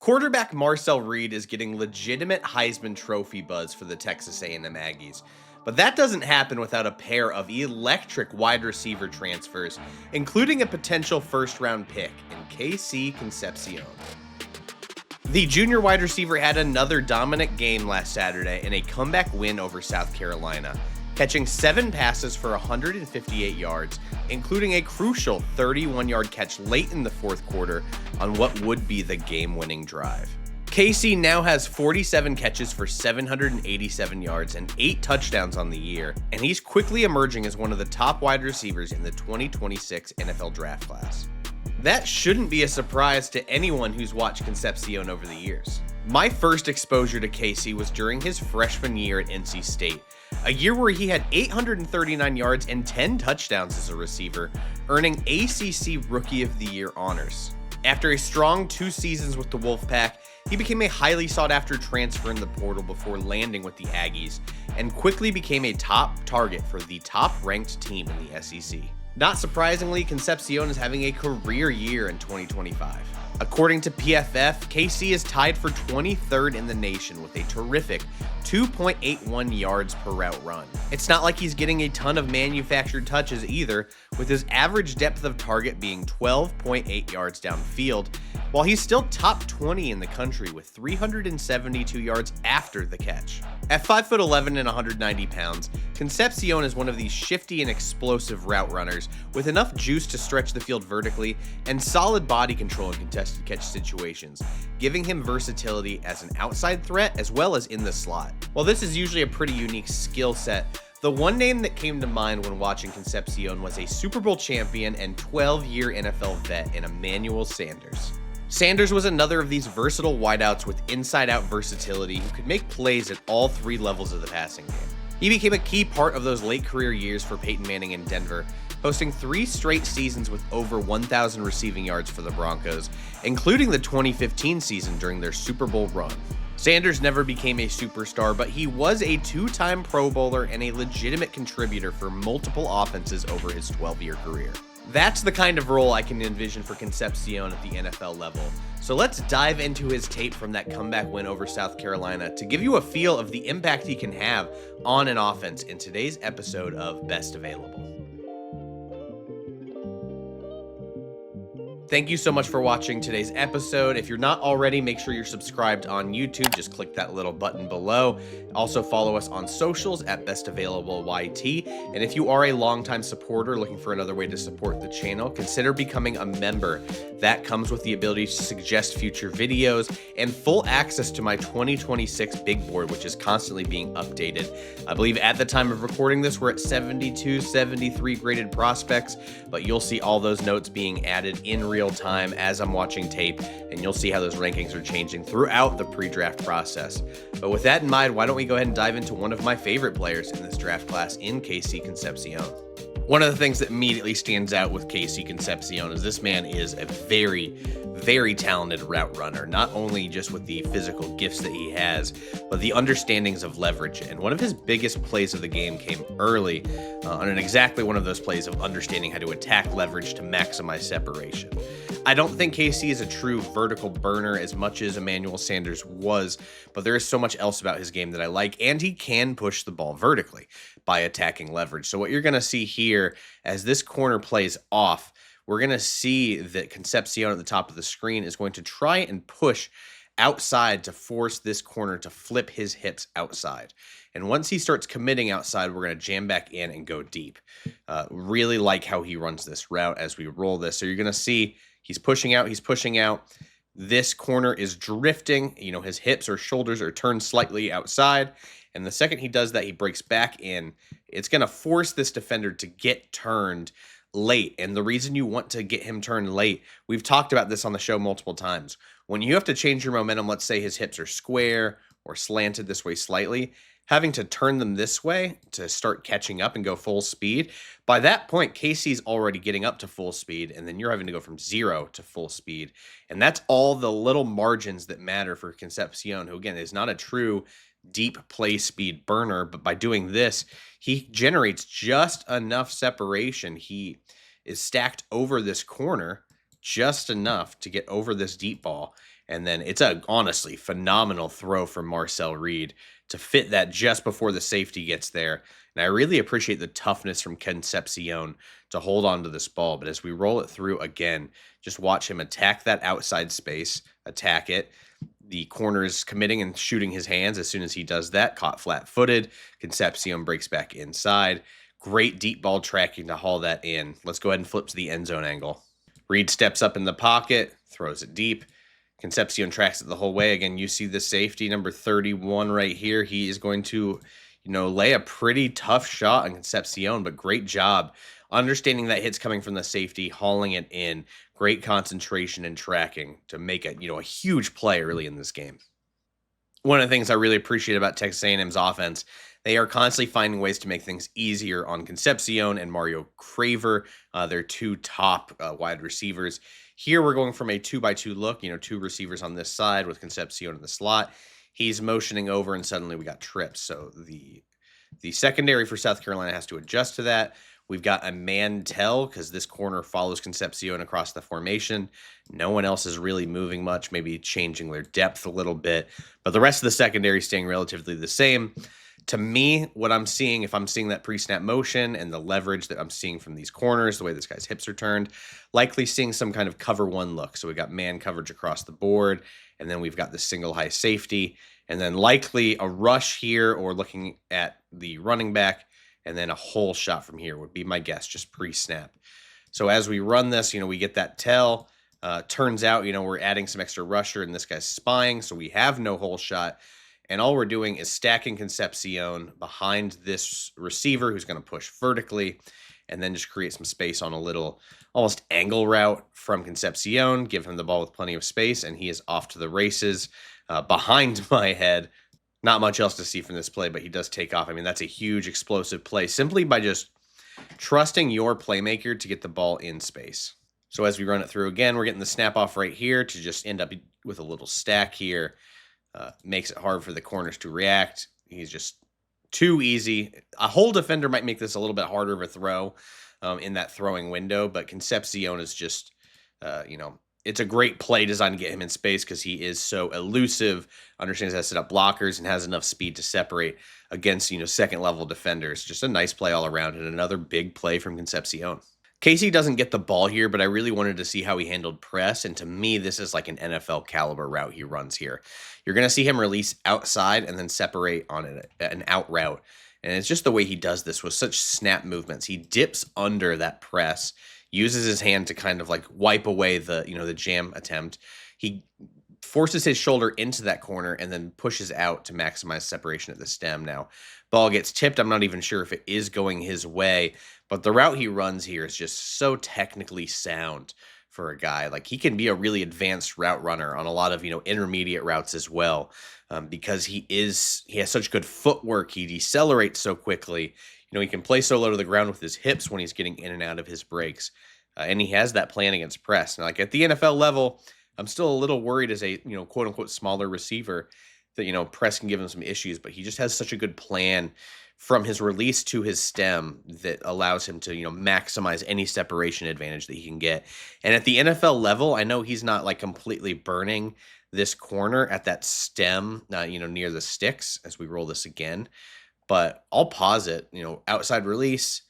Quarterback Marcel Reed is getting legitimate Heisman Trophy buzz for the Texas A&M Aggies. But that doesn't happen without a pair of electric wide receiver transfers, including a potential first-round pick in KC Concepcion. The junior wide receiver had another dominant game last Saturday in a comeback win over South Carolina, catching 7 passes for 158 yards, including a crucial 31-yard catch late in the fourth quarter on what would be the game-winning drive. KC now has 47 catches for 787 yards and 8 touchdowns on the year, and he's quickly emerging as one of the top wide receivers in the 2026 NFL draft class. That shouldn't be a surprise to anyone who's watched Concepcion over the years. My first exposure to KC was during his freshman year at NC State, a year where he had 839 yards and 10 touchdowns as a receiver, earning ACC Rookie of the Year honors. After a strong 2 seasons with the Wolfpack, he became a highly sought-after transfer in the portal before landing with the Aggies, and quickly became a top target for the top-ranked team in the SEC. Not surprisingly, Concepcion is having a career year in 2025. According to PFF, KC is tied for 23rd in the nation with a terrific 2.81 yards per route run. It's not like he's getting a ton of manufactured touches either, with his average depth of target being 12.8 yards downfield, while he's still top 20 in the country with 372 yards after the catch. At 5'11" and 190 pounds, Concepcion is one of these shifty and explosive route runners with enough juice to stretch the field vertically and solid body control in contested catch situations, giving him versatility as an outside threat as well as in the slot. While this is usually a pretty unique skill set, the one name that came to mind when watching Concepcion was a Super Bowl champion and 12-year NFL vet in Emmanuel Sanders. Sanders was another of these versatile wideouts with inside-out versatility who could make plays at all 3 levels of the passing game. He became a key part of those late career years for Peyton Manning in Denver, hosting 3 straight seasons with over 1,000 receiving yards for the Broncos, including the 2015 season during their Super Bowl run. Sanders never became a superstar, but he was a 2-time Pro Bowler and a legitimate contributor for multiple offenses over his 12-year career. That's the kind of role I can envision for Concepcion at the NFL level. So let's dive into his tape from that comeback win over South Carolina to give you a feel of the impact he can have on an offense in today's episode of Best Available. Thank you so much for watching today's episode. If you're not already, make sure you're subscribed on YouTube. Just click that little button below. Also follow us on socials at BestAvailableYT. And if you are a longtime supporter looking for another way to support the channel, consider becoming a member. That comes with the ability to suggest future videos and full access to my 2026 big board, which is constantly being updated. I believe at the time of recording this, we're at 72, 73 graded prospects, but you'll see all those notes being added in real time as I'm watching tape, and you'll see how those rankings are changing throughout the pre-draft process. But with that in mind, why don't we go ahead and dive into one of my favorite players in this draft class in KC Concepcion. One of the things that immediately stands out with KC Concepcion is this man is a very, very talented route runner, not only just with the physical gifts that he has, but the understandings of leverage. And one of his biggest plays of the game came early on exactly one of those plays of understanding how to attack leverage to maximize separation. I don't think KC is a true vertical burner as much as Emmanuel Sanders was, but there is so much else about his game that I like, and he can push the ball vertically by attacking leverage. So what you're going to see here as this corner plays off, we're going to see that Concepcion at the top of the screen is going to try and push outside to force this corner to flip his hips outside. And once he starts committing outside, we're going to jam back in and go deep. Really like how he runs this route as we roll this. So you're going to see he's pushing out, he's pushing out. This corner is drifting. You know, his hips or shoulders are turned slightly outside. And the second he does that, he breaks back in. It's going to force this defender to get turned late. And the reason you want to get him turned late, we've talked about this on the show multiple times. When you have to change your momentum, let's say his hips are square or slanted this way slightly, having to turn them this way to start catching up and go full speed, by that point, KC's already getting up to full speed, and then you're having to go from 0 to full speed. And that's all the little margins that matter for Concepcion, who, again, is not a true deep play speed burner, but by doing this, he generates just enough separation. He is stacked over this corner just enough to get over this deep ball. And then it's a honestly phenomenal throw from Marcel Reed to fit that just before the safety gets there. And I really appreciate the toughness from Concepcion to hold on to this ball. But as we roll it through again, just watch him attack that outside space, attack it. The corner is committing and shooting his hands as soon as he does that. Caught flat footed. Concepcion breaks back inside. Great deep ball tracking to haul that in. Let's go ahead and flip to the end zone angle. Reed steps up in the pocket, throws it deep. Concepcion tracks it the whole way. Again, you see the safety, number 31 right here. He is going to, lay a pretty tough shot on Concepcion, but great job understanding that hit's coming from the safety, hauling it in. Great concentration and tracking to make it, a huge play early in this game. One of the things I really appreciate about Texas A&M's offense, they are constantly finding ways to make things easier on Concepcion and Mario Craver, their two top wide receivers. Here we're going from a 2-by-2 look, two receivers on this side with Concepcion in the slot. He's motioning over and suddenly we got trips. So the secondary for South Carolina has to adjust to that. We've got a man tell because this corner follows Concepcion across the formation. No one else is really moving much, maybe changing their depth a little bit, but the rest of the secondary staying relatively the same. To me, what I'm seeing, if I'm seeing that pre-snap motion and the leverage that I'm seeing from these corners, the way this guy's hips are turned, likely seeing some kind of cover one look. So we got man coverage across the board, and then we've got the single high safety, and then likely a rush here or looking at the running back, and then a hole shot from here would be my guess, just pre-snap. So as we run this, we get that tell. Turns out, we're adding some extra rusher, and this guy's spying, so we have no hole shot. And all we're doing is stacking Concepcion behind this receiver who's going to push vertically and then just create some space on a little almost angle route from Concepcion, give him the ball with plenty of space, and he is off to the races behind my head. Not much else to see from this play, but he does take off. I mean, that's a huge explosive play simply by just trusting your playmaker to get the ball in space. So as we run it through again, we're getting the snap off right here to just end up with a little stack here. Makes it hard for the corners to react. He's just too easy. A whole defender might make this a little bit harder of a throw in that throwing window, but Concepcion is just, it's a great play designed to get him in space because he is so elusive, understands how to set up blockers, and has enough speed to separate against, second-level defenders. Just a nice play all around and another big play from Concepcion. KC doesn't get the ball here, but I really wanted to see how he handled press, and to me, this is like an NFL caliber route he runs here. You're going to see him release outside and then separate on an out route, and it's just the way he does this with such snap movements. He dips under that press, uses his hand to kind of like wipe away the jam attempt. He forces his shoulder into that corner and then pushes out to maximize separation at the stem. Now, ball gets tipped. I'm not even sure if it is going his way, but the route he runs here is just so technically sound for a guy. Like, he can be a really advanced route runner on a lot of, intermediate routes as well, because he has such good footwork. He decelerates so quickly. He can play so low to the ground with his hips when he's getting in and out of his breaks. And he has that plan against press. Now, like at the NFL level, I'm still a little worried as a, quote unquote smaller receiver that, press can give him some issues, but he just has such a good plan from his release to his stem that allows him to, maximize any separation advantage that he can get. And at the NFL level, I know he's not like completely burning this corner at that stem, near the sticks as we roll this again, but I'll pause it, outside release,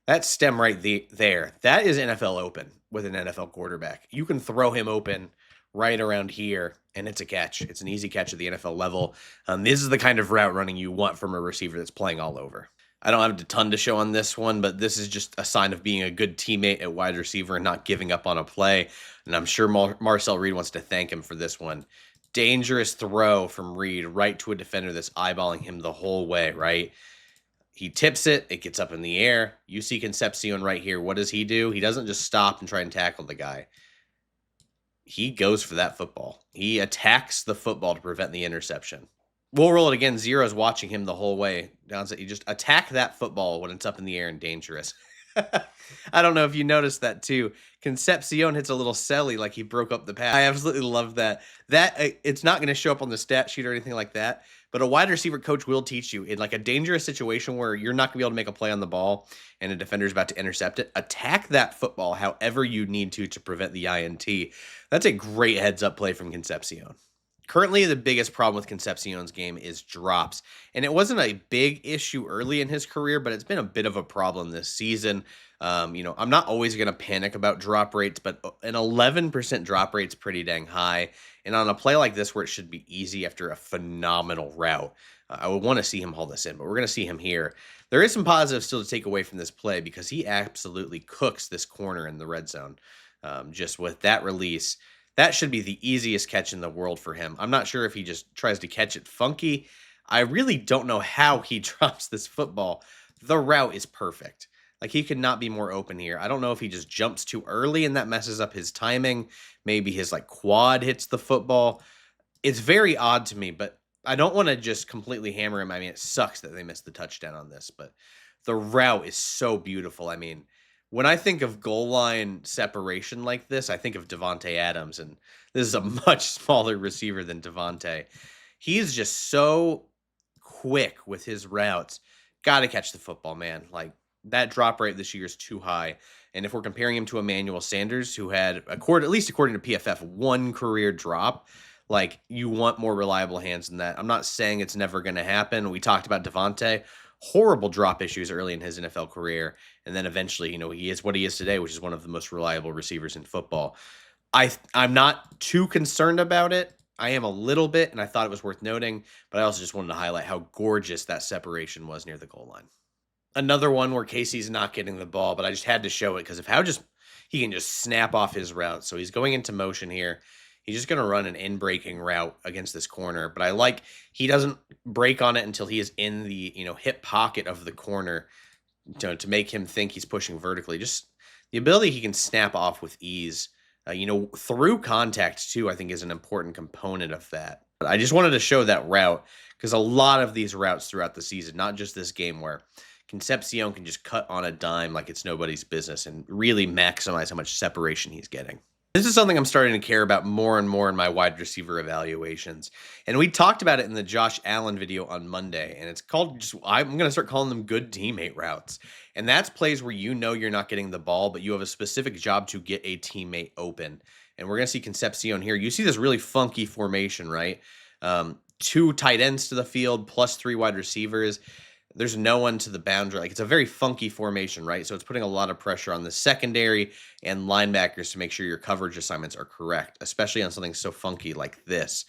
that stem right there, that is NFL open with an NFL quarterback. You can throw him open right around here, and it's a catch. It's an easy catch at the NFL level. This is the kind of route running you want from a receiver that's playing all over. I don't have a ton to show on this one, but this is just a sign of being a good teammate at wide receiver and not giving up on a play, and I'm sure Marcel Reed wants to thank him for this one. Dangerous throw from Reed right to a defender that's eyeballing him the whole way, right? He tips it. It gets up in the air. You see Concepcion right here. What does he do? He doesn't just stop and try and tackle the guy. He goes for that football. He attacks the football to prevent the interception. We'll roll it again. Zero's watching him the whole way. You just attack that football when it's up in the air and dangerous. I don't know if you noticed that too. Concepcion hits a little celly like he broke up the pass. I absolutely love that. It's not going to show up on the stat sheet or anything like that, But a wide receiver coach will teach you in like a dangerous situation where you're not gonna be able to make a play on the ball and a defender's about to intercept it, attack that football however you need to prevent the INT. That's a great heads up play from Concepcion. Currently, the biggest problem with Concepcion's game is drops. And it wasn't a big issue early in his career, but it's been a bit of a problem this season. I'm not always going to panic about drop rates, but an 11% drop rate's pretty dang high. And on a play like this, where it should be easy after a phenomenal route, I would want to see him haul this in, but we're going to see him here. There is some positives still to take away from this play because he absolutely cooks this corner in the red zone. Just with that release, that should be the easiest catch in the world for him. I'm not sure if he just tries to catch it funky. I really don't know how he drops this football. The route is perfect. Like, he could not be more open here. I don't know if he just jumps too early and that messes up his timing. Maybe his like quad hits the football. It's very odd to me, but I don't want to just completely hammer him. I mean, it sucks that they missed the touchdown on this, but the route is so beautiful. I mean, when I think of goal line separation like this, I think of Devontae Adams, and this is a much smaller receiver than Devontae. He's just so quick with his routes. Got to catch the football, man. Like, that drop rate this year is too high. And if we're comparing him to Emmanuel Sanders, who had, at least according to PFF, one career drop, like, you want more reliable hands than that. I'm not saying it's never going to happen. We talked about Devontae. Horrible drop issues early in his NFL career. And then eventually, he is what he is today, which is one of the most reliable receivers in football. I'm not too concerned about it. I am a little bit, and I thought it was worth noting, but I also just wanted to highlight how gorgeous that separation was near the goal line. Another one where Casey's not getting the ball, but I just had to show it because of how he can just snap off his route. So he's going into motion here. He's just going to run an in-breaking route against this corner, but I like he doesn't break on it until he is in the hip pocket of the corner to make him think he's pushing vertically. Just the ability he can snap off with ease, through contact too, I think is an important component of that. But I just wanted to show that route because a lot of these routes throughout the season, not just this game, where Concepcion can just cut on a dime like it's nobody's business and really maximize how much separation he's getting. This is something I'm starting to care about more and more in my wide receiver evaluations. And we talked about it in the Josh Allen video on Monday. And it's called I'm going to start calling them good teammate routes. And that's plays where you're not getting the ball, but you have a specific job to get a teammate open. And we're going to see Concepcion here. You see this really funky formation, right? 2 tight ends to the field plus 3 wide receivers. There's no one to the boundary. Like, it's a very funky formation, right? So it's putting a lot of pressure on the secondary and linebackers to make sure your coverage assignments are correct, especially on something so funky like this.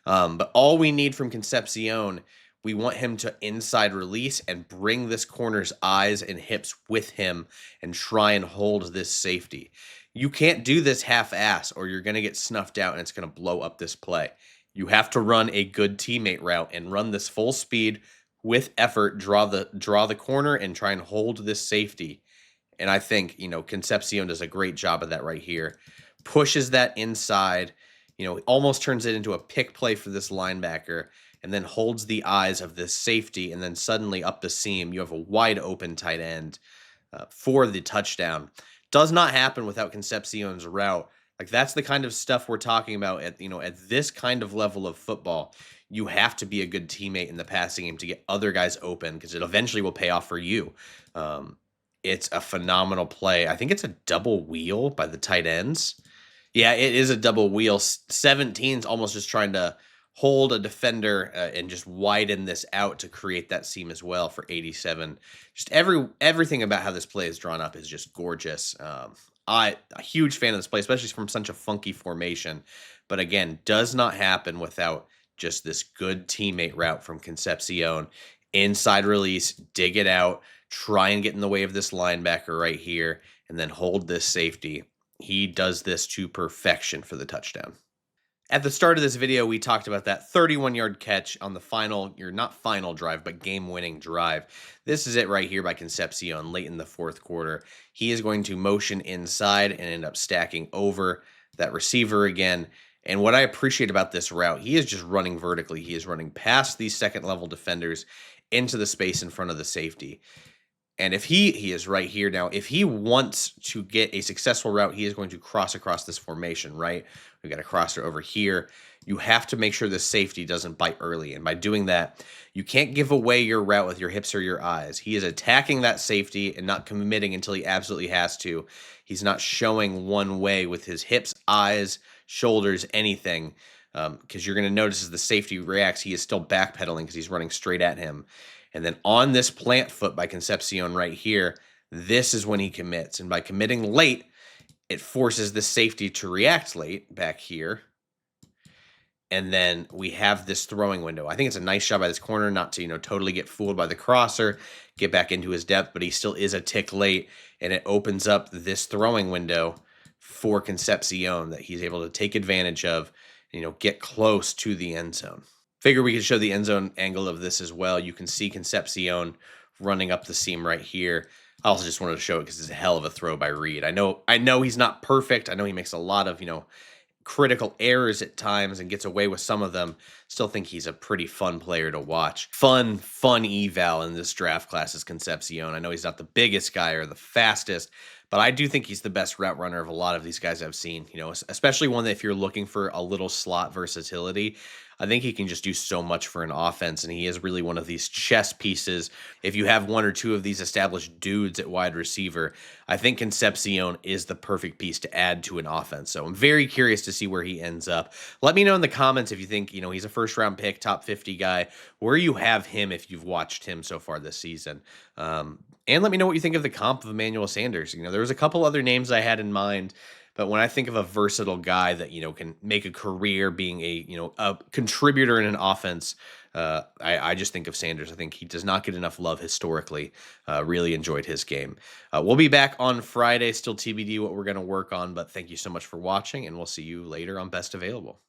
But all we need from Concepcion, we want him to inside release and bring this corner's eyes and hips with him and try and hold this safety. You can't do this half-ass or you're going to get snuffed out and it's going to blow up this play. You have to run a good teammate route and run this full speed with effort, draw the corner and try and hold this safety. And I think, Concepcion does a great job of that right here. Pushes that inside, almost turns it into a pick play for this linebacker and then holds the eyes of this safety. And then suddenly up the seam, you have a wide open tight end for the touchdown. Does not happen without Concepcion's route. Like, that's the kind of stuff we're talking about at this kind of level of football. You have to be a good teammate in the passing game to get other guys open because it eventually will pay off for you. It's a phenomenal play. I think it's a double wheel by the tight ends. Yeah, it is a double wheel. 17's almost just trying to hold a defender and just widen this out to create that seam as well for 87. Just everything about how this play is drawn up is just gorgeous. I'm a huge fan of this play, especially from such a funky formation. But again, does not happen without just this good teammate route from Concepcion. Inside release, dig it out, try and get in the way of this linebacker right here, and then hold this safety. He does this to perfection for the touchdown. At the start of this video, we talked about that 31-yard catch on the not final drive, but game-winning drive. This is it right here by Concepcion late in the fourth quarter. He is going to motion inside and end up stacking over that receiver again. And what I appreciate about this route, he is just running vertically. He is running past these second-level defenders into the space in front of the safety. And if he is right here now, if he wants to get a successful route, he is going to cross across this formation, right? We've got a crosser over here. you have to make sure the safety doesn't bite early. And by doing that, you can't give away your route with your hips or your eyes. He is attacking that safety and not committing until he absolutely has to. He's not showing one way with his hips, eyes, shoulders, anything. Because you're going to notice as the safety reacts, he is still backpedaling because he's running straight at him. And then on this plant foot by Concepcion right here, this is when he commits. And by committing late, it forces the safety to react late back here. And then we have this throwing window. I think it's a nice shot by this corner not to, totally get fooled by the crosser, get back into his depth, but he still is a tick late, and it opens up this throwing window for Concepcion that he's able to take advantage of, get close to the end zone. Figure we could show the end zone angle of this as well. You can see Concepcion running up the seam right here. I also just wanted to show it because it's a hell of a throw by Reed. I know he's not perfect. I know he makes a lot of, critical errors at times and gets away with some of them. Still think he's a pretty fun player to watch. Fun eval in this draft class is Concepcion. I know he's not the biggest guy or the fastest, but I do think he's the best route runner of a lot of these guys I've seen, especially one that if you're looking for a little slot versatility, I think he can just do so much for an offense, and he is really one of these chess pieces. If you have one or two of these established dudes at wide receiver, I think Concepcion is the perfect piece to add to an offense. So I'm very curious to see where he ends up. Let me know in the comments if you think, he's a first-round pick, top 50 guy, where you have him if you've watched him so far this season. And let me know what you think of the comp of Emmanuel Sanders. There was a couple other names I had in mind, but when I think of a versatile guy that, can make a career being a contributor in an offense, I just think of Sanders. I think he does not get enough love historically. Really enjoyed his game. We'll be back on Friday, still TBD what we're going to work on, but thank you so much for watching, and we'll see you later on Best Available.